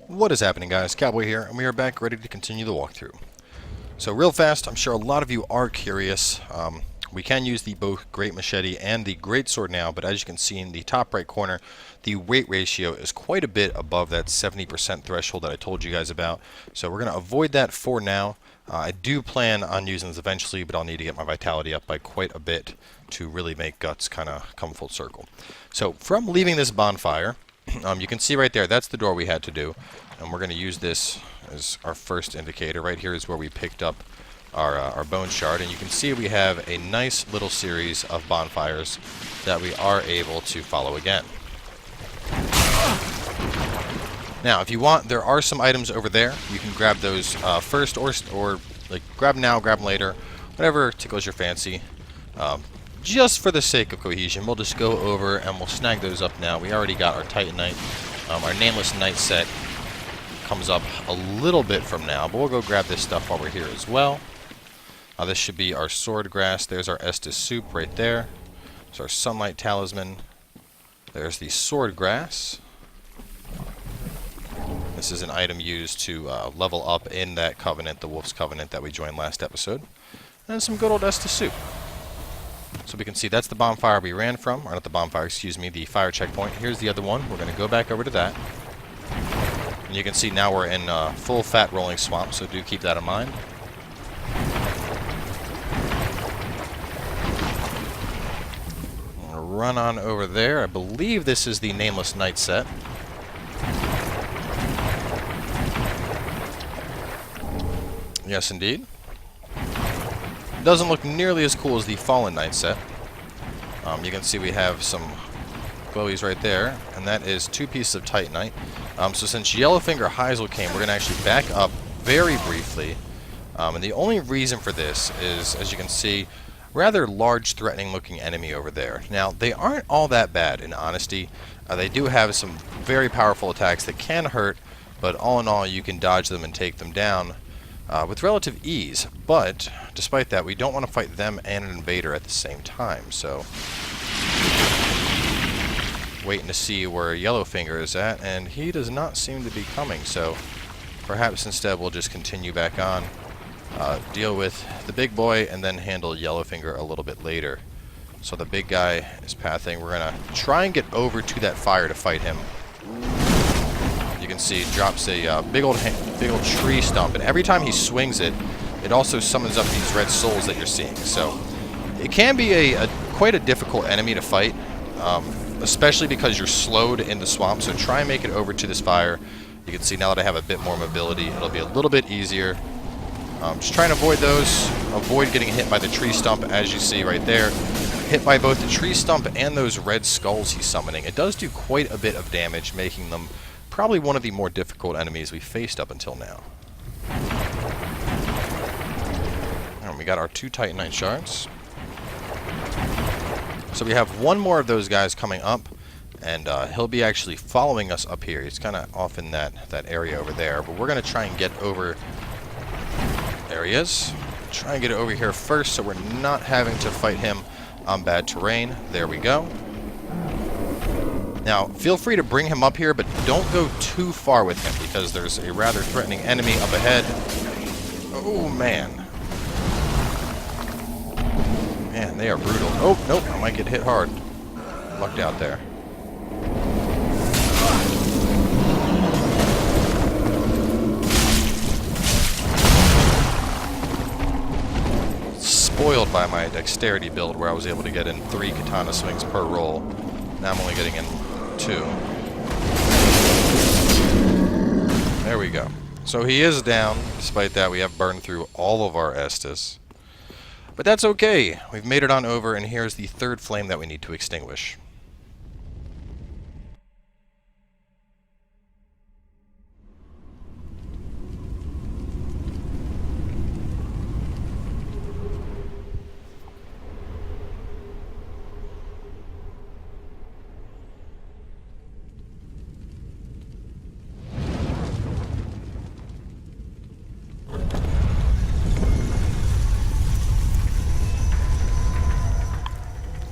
What is happening, guys? Cowboy here, and we are back ready to continue the walkthrough. So real fast, I'm sure a lot of you are curious. We can use the both Great Machete and the Great Sword now, but as you can see in the top right corner, the weight ratio is quite a bit above that 70% threshold that I told you guys about. So we're going to avoid that for now. I do plan on using this eventually, but I'll need to get my vitality up by quite a bit to really make Guts kind of come full circle. So from leaving this bonfire, you can see right there, that's the door we had to do. And we're going to use this as our first indicator. Right here is where we picked up our bone shard. And you can see we have a nice little series of bonfires that we are able to follow again. Now, if you want, there are some items over there. You can grab those first or like grab them now, grab them later. Whatever tickles your fancy. Just for the sake of cohesion, we'll just go over and we'll snag those up now. We already got our Titanite. Our Nameless Knight set comes up a little bit from now, but we'll go grab this stuff while we're here as well. This should be our Sword Grass. There's our Estus Soup right there. There's our Sunlight Talisman. There's the Sword Grass. This is an item used to level up in that Covenant, the Wolf's Covenant that we joined last episode. And some good old Estus Soup. So we can see that's the bonfire we ran from, or not the bonfire, excuse me, the fire checkpoint. Here's the other one. We're going to go back over to that. And you can see now we're in full fat rolling swamp, so do keep that in mind. I'm going to run on over there. I believe this is the Nameless Knight set. Yes, indeed. Doesn't look nearly as cool as the Fallen Knight set. You can see we have some glowies right there, and that is 2 pieces of Titanite. So since Yellowfinger Heisel came, we're going to actually back up very briefly. And the only reason for this is, as you can see, rather large, threatening-looking enemy over there. Now, they aren't all that bad, in honesty. They do have some very powerful attacks that can hurt, but all in all, you can dodge them and take them down with relative ease. But despite that, we don't want to fight them and an invader at the same time. So waiting to see where Yellowfinger is at, and he does not seem to be coming. So perhaps instead we'll just continue back on, deal with the big boy, and then handle Yellowfinger a little bit later. So the big guy is pathing. We're gonna try and get over to that fire to fight him. You can see it drops a big old tree stump, and every time he swings it, it also summons up these red souls that you're seeing. So it can be quite a difficult enemy to fight, especially because you're slowed in the swamp. So try and make it over to this fire. You can see now that I have a bit more mobility, it'll be a little bit easier. Just trying to avoid those, avoid getting hit by the tree stump, as you see right there. Hit by both the tree stump and those red skulls he's summoning. It does do quite a bit of damage, making them probably one of the more difficult enemies we faced up until now. And we got our 2 Titanite shards. So we have one more of those guys coming up, and he'll be actually following us up here. He's kind of off in that area over there, but we're going to try and get over. There he is. Try and get over here first so we're not having to fight him on bad terrain. There we go. Now, feel free to bring him up here, but don't go too far with him, because there's a rather threatening enemy up ahead. Oh, man. Man, they are brutal. Oh, nope, I might get hit hard. Lucked out there. Spoiled by my dexterity build, where I was able to get in 3 katana swings per roll. Now I'm only getting in 2. There we go. So he is down. Despite that, we have burned through all of our Estus. But that's okay. We've made it on over, and here's the 3rd flame that we need to extinguish.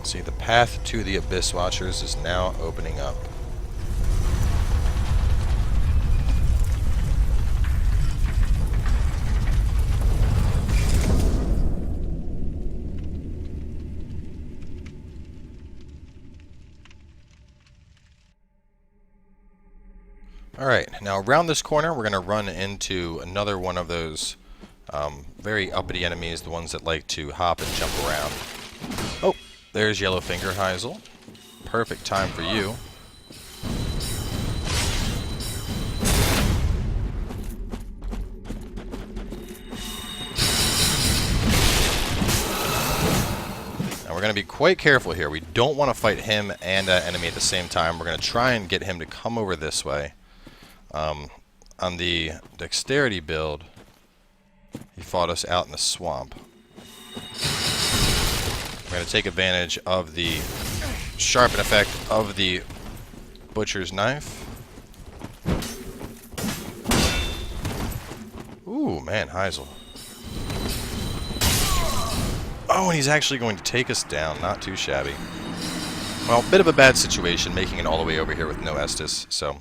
See, the path to the Abyss Watchers is now opening up. Alright, now around this corner we're going to run into another one of those very uppity enemies, the ones that like to hop and jump around. Oh, there's Yellowfinger Heisel. Perfect time for you. Now we're going to be quite careful here. We don't want to fight him and that enemy at the same time. We're going to try and get him to come over this way. On the dexterity build, he fought us out in the swamp. We're going to take advantage of the sharpen effect of the butcher's knife. Ooh, man, Heisel. Oh, and he's actually going to take us down. Not too shabby. Well, bit of a bad situation, making it all the way over here with no Estus, so...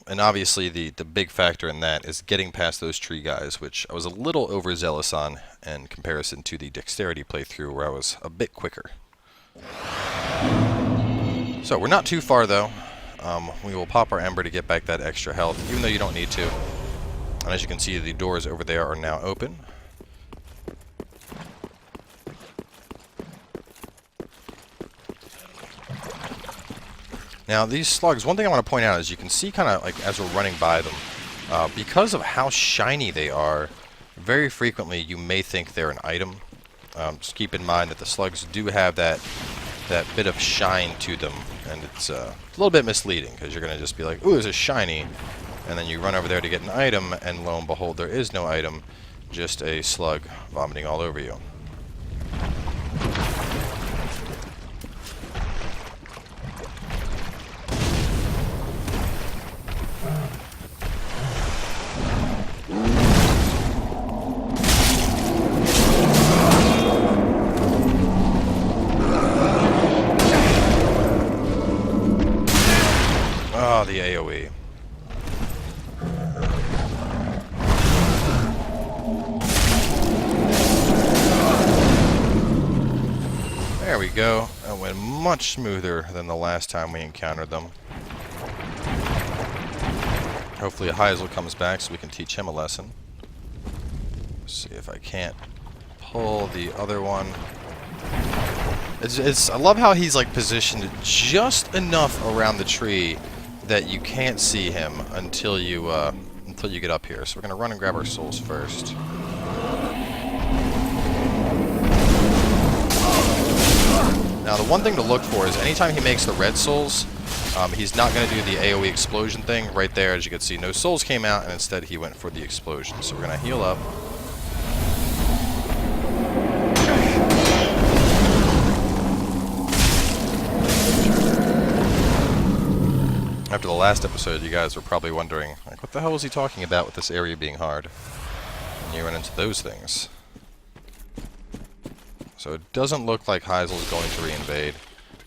and obviously the big factor in that is getting past those tree guys, which I was a little overzealous on in comparison to the dexterity playthrough where I was a bit quicker. So we're not too far though. We will pop our Ember to get back that extra health, even though you don't need to. And as you can see, the doors over there are now open. Now these slugs, one thing I want to point out is you can see kind of like as we're running by them, because of how shiny they are, very frequently you may think they're an item. Just keep in mind that the slugs do have that bit of shine to them, and it's a little bit misleading because you're going to just be like, ooh, there's a shiny, and then you run over there to get an item, and lo and behold, there is no item, just a slug vomiting all over you. Oh, the AoE. There we go. That went much smoother than the last time we encountered them. Hopefully Heisel comes back so we can teach him a lesson. Let's see if I can't pull the other one. I love how he's like positioned just enough around the tree that you can't see him until you get up here. So we're gonna run and grab our souls first. Now the one thing to look for is anytime he makes the red souls, he's not gonna do the AoE explosion thing right there. As you can see, no souls came out, and instead he went for the explosion. So we're gonna heal up. After the last episode, you guys were probably wondering, like, what the hell was he talking about with this area being hard? And you run into those things. So it doesn't look like Heisel is going to reinvade.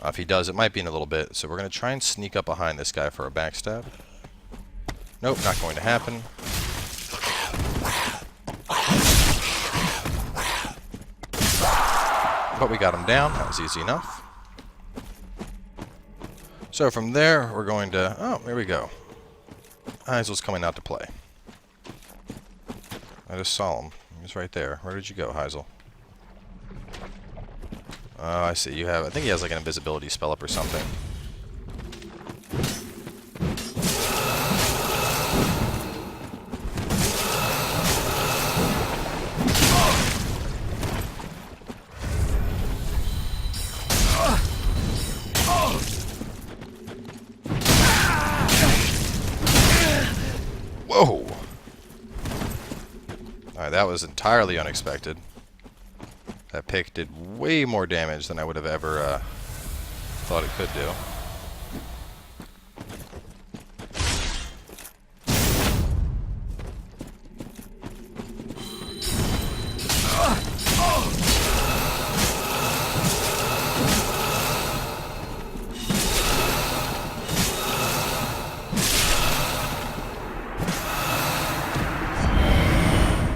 If he does, it might be in a little bit. So we're going to try and sneak up behind this guy for a backstab. Nope, not going to happen. But we got him down. That was easy enough. So from there, we're going to... Oh, there we go. Heisel's coming out to play. I just saw him. He was right there. Where did you go, Heisel? Oh, I see. You have... I think he has like an invisibility spell up or something. Whoa! Alright, that was entirely unexpected. That pick did way more damage than I would have ever thought it could do.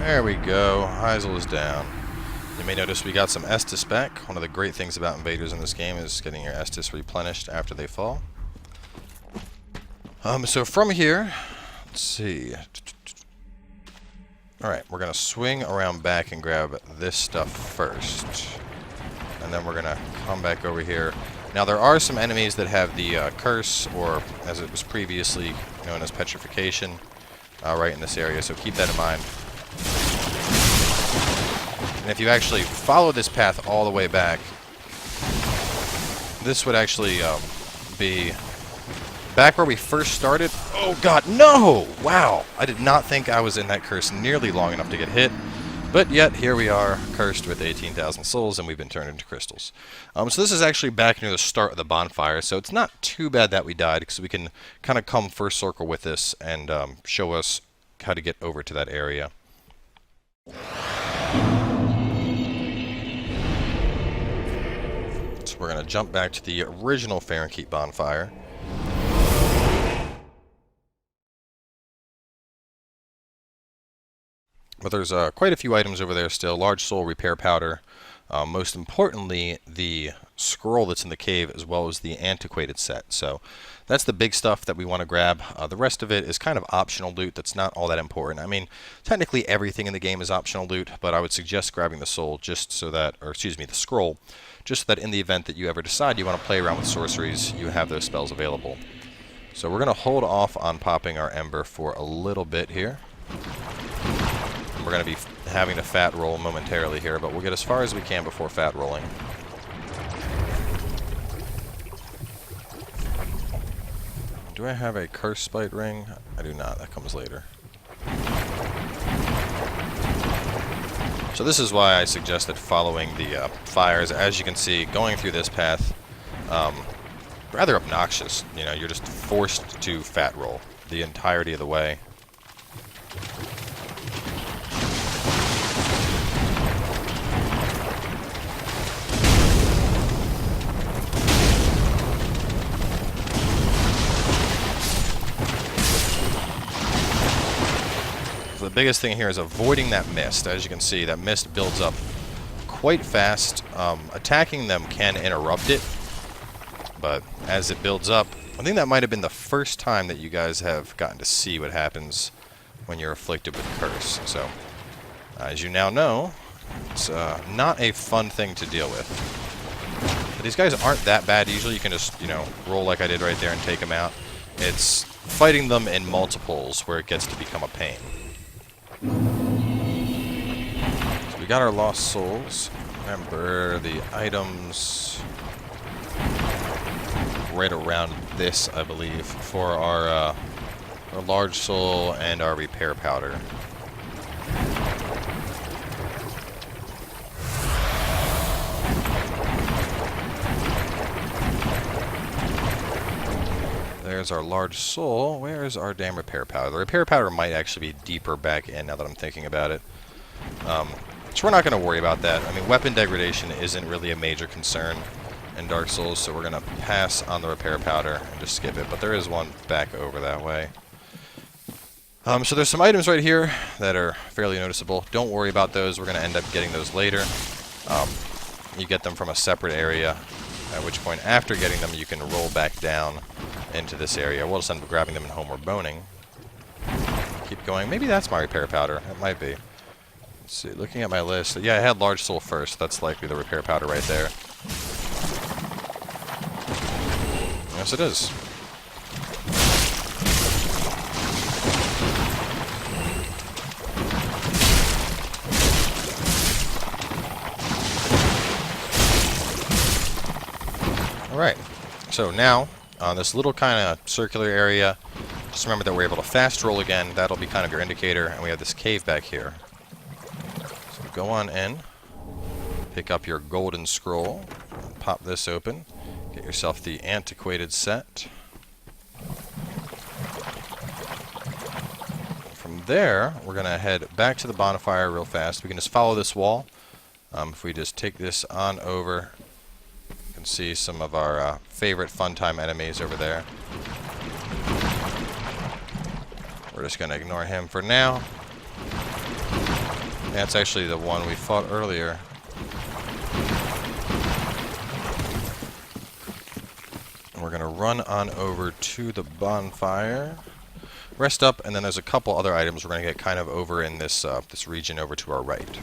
There we go. Heisel is down. You may notice we got some Estus back. One of the great things about invaders in this game is getting your Estus replenished after they fall. So from here, let's see. Alright, we're going to swing around back and grab this stuff first. And then we're going to come back over here. Now there are some enemies that have the curse, or as it was previously known as petrification, right in this area, so keep that in mind. And if you actually follow this path all the way back, this would actually be back where we first started. Oh god, no! Wow! I did not think I was in that curse nearly long enough to get hit. But yet, here we are, cursed with 18,000 souls, and we've been turned into crystals. So this is actually back near the start of the bonfire, so it's not too bad that we died, because we can kind of come first circle with this and show us how to get over to that area. So we're going to jump back to the original Fahrenkeep bonfire. But there's quite a few items over there still. Large soul, repair powder. Most importantly, the scroll that's in the cave, as well as the antiquated set. So that's the big stuff that we want to grab. The rest of it is kind of optional loot that's not all that important. I mean, technically everything in the game is optional loot, but I would suggest grabbing the soul just so that, or excuse me, the scroll, just so that in the event that you ever decide you want to play around with sorceries, you have those spells available. So we're going to hold off on popping our ember for a little bit here. We're going to be having to fat roll momentarily here, but we'll get as far as we can before fat rolling. Do I have a curse spite ring? I do not. That comes later. So this is why I suggested following the fires. As you can see, going through this path, rather obnoxious. You know, you're just forced to fat roll the entirety of the way. The biggest thing here is avoiding that mist. As you can see, that mist builds up quite fast. Attacking them can interrupt it, but as it builds up, I think that might have been the first time that you guys have gotten to see what happens when you're afflicted with curse. So, as you now know, it's not a fun thing to deal with. But these guys aren't that bad. Usually you can just, you know, roll like I did right there and take them out. It's fighting them in multiples where it gets to become a pain. So we got our lost souls. Remember the items right around this, I believe, for our large soul and our repair powder. There's our large soul. Where's our damn repair powder? The repair powder might actually be deeper back in now that I'm thinking about it. So we're not going to worry about that. I mean, weapon degradation isn't really a major concern in Dark Souls, so we're going to pass on the repair powder and just skip it. But there is one back over that way. So there's some items right here that are fairly noticeable. Don't worry about those. We're going to end up getting those later. You get them from a separate area, at which point after getting them you can roll back down into this area. We'll just end up grabbing them in Homeward Boning. Keep going. Maybe that's my repair powder. It might be. Let's see. Looking at my list. Yeah, I had large soul first. That's likely the repair powder right there. Yes, it is. Alright. So now, on this little kind of circular area, just remember that we're able to fast roll again. That'll be kind of your indicator. And we have this cave back here. So go on in. Pick up your golden scroll. Pop this open. Get yourself the antiquated set. From there, we're going to head back to the bonfire real fast. We can just follow this wall. If we just take this on over, you can see some of our favorite fun time enemies over there. We're just going to ignore him for now. That's actually the one we fought earlier. We're going to run on over to the bonfire, rest up, and then there's a couple other items we're going to get kind of over in this this region over to our right.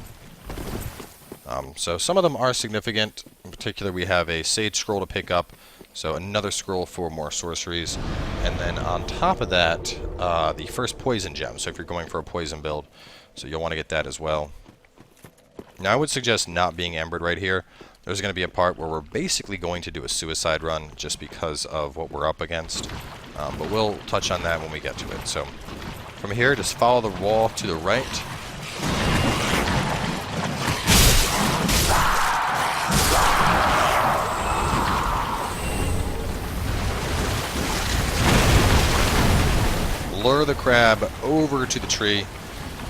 So some of them are significant. In particular, we have a Sage Scroll to pick up, so another scroll for more sorceries. And then on top of that, the first Poison Gem, so if you're going for a Poison build, so you'll want to get that as well. Now I would suggest not being Embered right here. There's going to be a part where we're basically going to do a suicide run just because of what we're up against. But we'll touch on that when we get to it. So from here, just follow the wall to the right. Lure the crab over to the tree.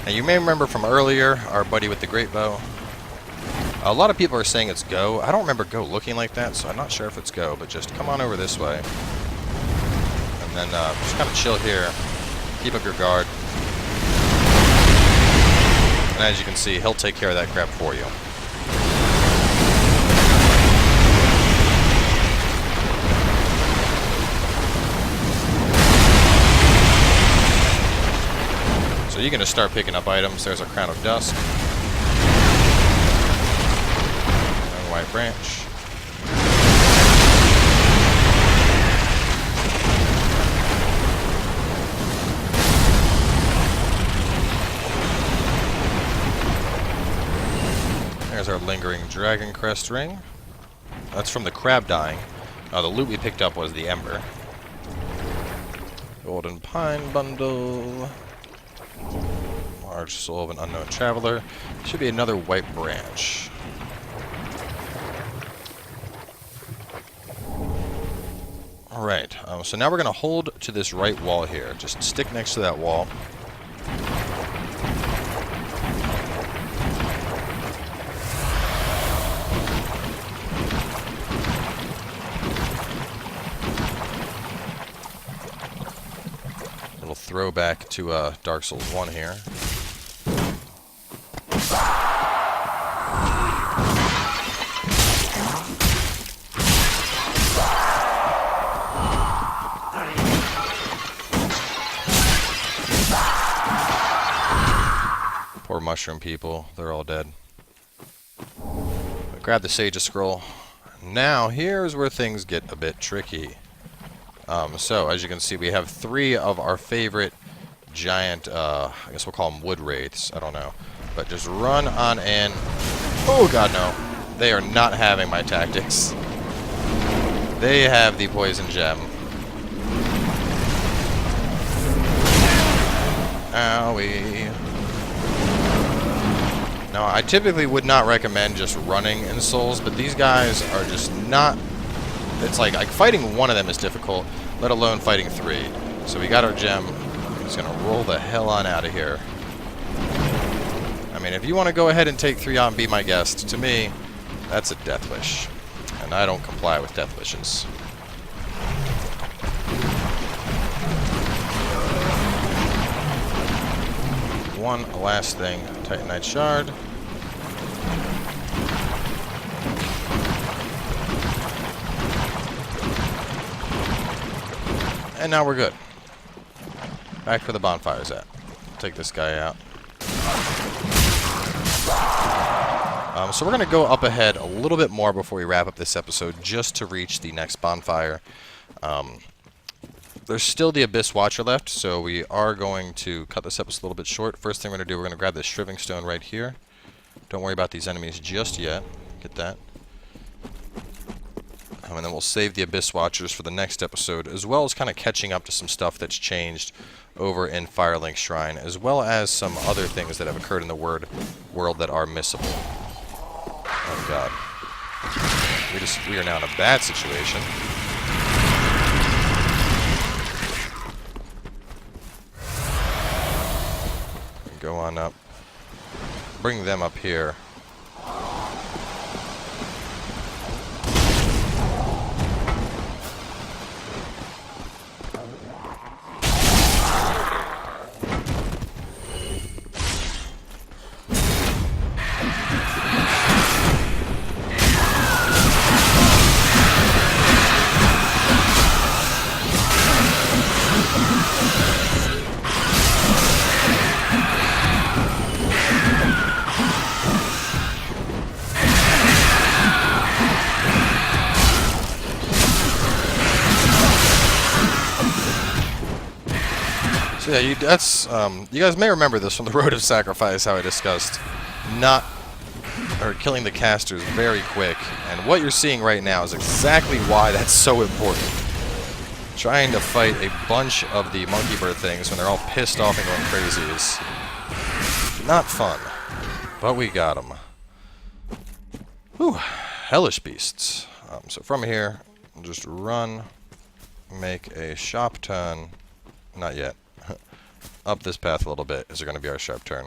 Now you may remember from earlier, our buddy with the great bow. A lot of people are saying it's go. I don't remember go looking like that, so I'm not sure if it's go, but just come on over this way. And then just kind of chill here. Keep up your guard. And as you can see, he'll take care of that crab for you. So you're going to start picking up items. There's a Crown of Dusk. And White Branch. There's our Lingering Dragon Crest Ring. That's from the crab dying. The loot we picked up was the Ember. Golden Pine Bundle. Large Soul of an Unknown Traveler. Should be another White Branch. Alright, so now we're going to hold to this right wall here. Just stick next to that wall. Little throwback to Dark Souls 1 here. Poor mushroom people, they're all dead. Grab the Sage Scroll. Now, here's where things get a bit tricky. So, as you can see, we have 3 of our favorite giant, I guess we'll call them wood wraiths, I don't know. But just run on in. Oh god, no. They are not having my tactics. They have the Poison Gem. Owie. Now, I typically would not recommend just running in Souls, but these guys are just not... It's like fighting one of them is difficult, let alone fighting 3. So we got our gem. He's going to roll the hell on out of here. I mean, if you want to go ahead and take 3 on, be my guest. To me, that's a death wish. And I don't comply with death wishes. One last thing, Titanite Shard. And now we're good. Back where the bonfire's at. Take this guy out. So we're going to go up ahead a little bit more before we wrap up this episode, just to reach the next bonfire. There's still the Abyss Watcher left, so we are going to cut this episode a little bit short. First thing we're going to do, we're going to grab this Shriving Stone right here. Don't worry about these enemies just yet. Get that. And then we'll save the Abyss Watchers for the next episode, as well as kind of catching up to some stuff that's changed over in Firelink Shrine, as well as some other things that have occurred in the world that are missable. Oh god. We are now in a bad situation. Go on up. Bring them up here. So yeah, you guys may remember this from the Road of Sacrifice, how I discussed killing the casters very quick, and what you're seeing right now is exactly why that's so important. Trying to fight a bunch of the monkey bird things when they're all pissed off and going crazy is not fun, but we got them. Whew, hellish beasts. So from here, we'll just run, make a sharp turn, not yet, up this path a little bit is going to be our sharp turn.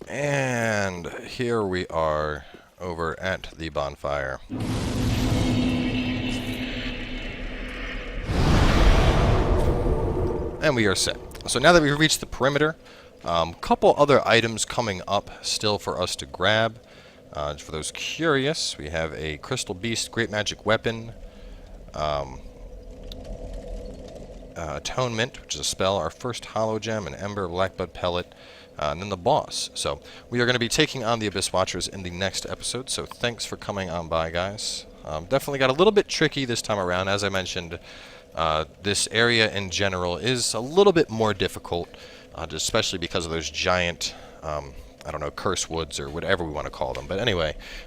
And here we are over at the bonfire. And we are set. So now that we've reached the perimeter, couple other items coming up still for us to grab. For those curious, we have a Crystal Beast Great Magic Weapon, Atonement, which is a spell, our first Hollow Gem, an Ember, Blackbud Pellet, and then the boss. So we are going to be taking on the Abyss Watchers in the next episode, so thanks for coming on by, guys. Definitely got a little bit tricky this time around. As I mentioned, this area in general is a little bit more difficult, especially because of those giant, I don't know, curse woods or whatever we want to call them. But anyway,